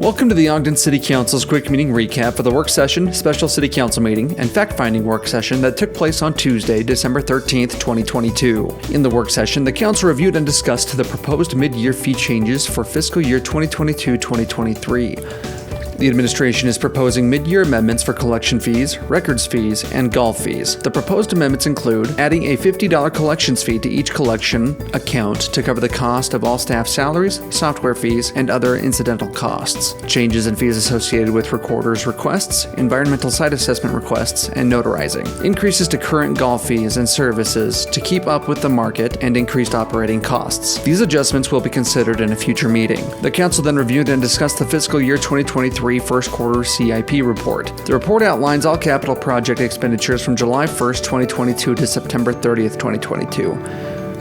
Welcome to the Ogden City Council's quick meeting recap for the work session, special city council meeting, and fact-finding work session that took place on Tuesday, December 13th, 2022. In the work session, the council reviewed and discussed the proposed mid-year fee changes for fiscal year 2022-2023. The administration is proposing mid-year amendments for collection fees, records fees, and golf fees. The proposed amendments include adding a $50 collections fee to each collection account to cover the cost of all staff salaries, software fees, and other incidental costs. Changes in fees associated with recorders' requests, environmental site assessment requests, and notarizing. Increases to current golf fees and services to keep up with the market and increased operating costs. These adjustments will be considered in a future meeting. The council then reviewed and discussed the fiscal year 2023 first quarter CIP report. The report outlines all capital project expenditures from July 1st, 2022 to September 30th, 2022.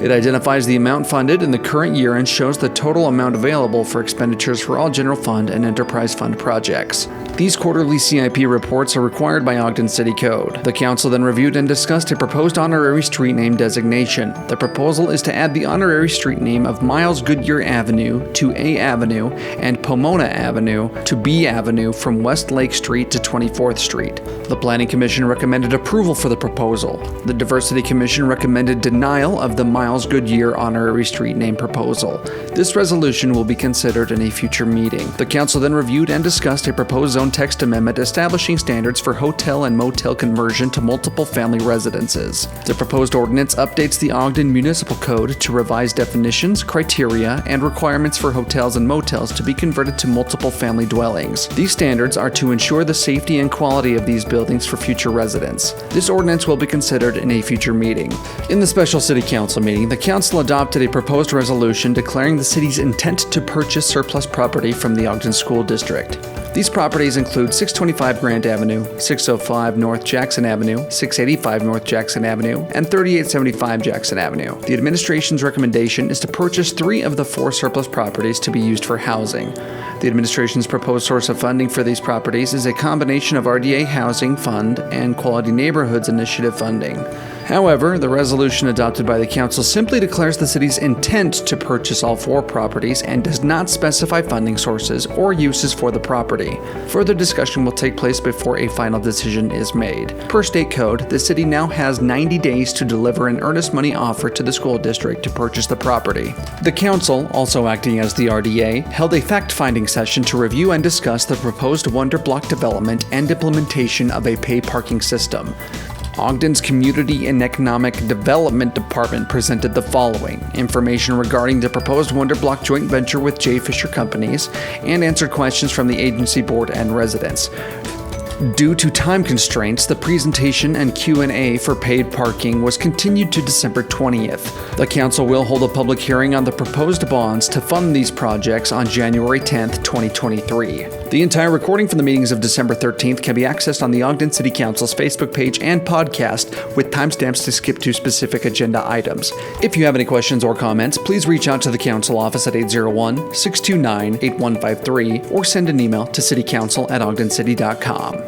It identifies the amount funded in the current year and shows the total amount available for expenditures for all general fund and enterprise fund projects. These quarterly CIP reports are required by Ogden City Code. The council then reviewed and discussed a proposed honorary street name designation. The proposal is to add the honorary street name of Miles Goodyear Avenue to A Avenue and Pamona Avenue to B Avenue from West Lake Street to 24th Street. The Planning Commission recommended approval for the proposal. The Diversity Commission recommended denial of the Miles Goodyear honorary street name proposal. This resolution will be considered in a future meeting. The council then reviewed and discussed a proposed zone text amendment establishing standards for hotel and motel conversion to multiple family residences. The proposed ordinance updates the Ogden Municipal Code to revise definitions, criteria, and requirements for hotels and motels to be converted to multiple family dwellings. These standards are to ensure the safety and quality of these buildings for future residents. This ordinance will be considered in a future meeting. In the special city council meeting, the council adopted a proposed resolution declaring the city's intent to purchase surplus property from the Ogden School District. These properties include 625 Grant Avenue, 605 North Jackson Avenue, 685 North Jackson Avenue, and 3875 Jackson Avenue. The administration's recommendation is to purchase 3 of the 4 surplus properties to be used for housing. The administration's proposed source of funding for these properties is a combination of RDA Housing Fund and Quality Neighborhoods Initiative funding. However, the resolution adopted by the council simply declares the city's intent to purchase all 4 properties and does not specify funding sources or uses for the property. Further discussion will take place before a final decision is made. Per state code, the city now has 90 days to deliver an earnest money offer to the school district to purchase the property. The council, also acting as the RDA, held a fact-finding session to review and discuss the proposed WonderBlock development and implementation of a pay parking system. Ogden's Community and Economic Development Department presented the following: information regarding the proposed WonderBlock joint venture with J. Fisher Companies, and answered questions from the agency board and residents. Due to time constraints, the presentation and Q&A for paid parking was continued to December 20th. The council will hold a public hearing on the proposed bonds to fund these projects on January 10th, 2023. The entire recording from the meetings of December 13th can be accessed on the Ogden City Council's Facebook page and podcast with timestamps to skip to specific agenda items. If you have any questions or comments, please reach out to the council office at 801-629-8153 or send an email to citycouncil@ogdencity.com.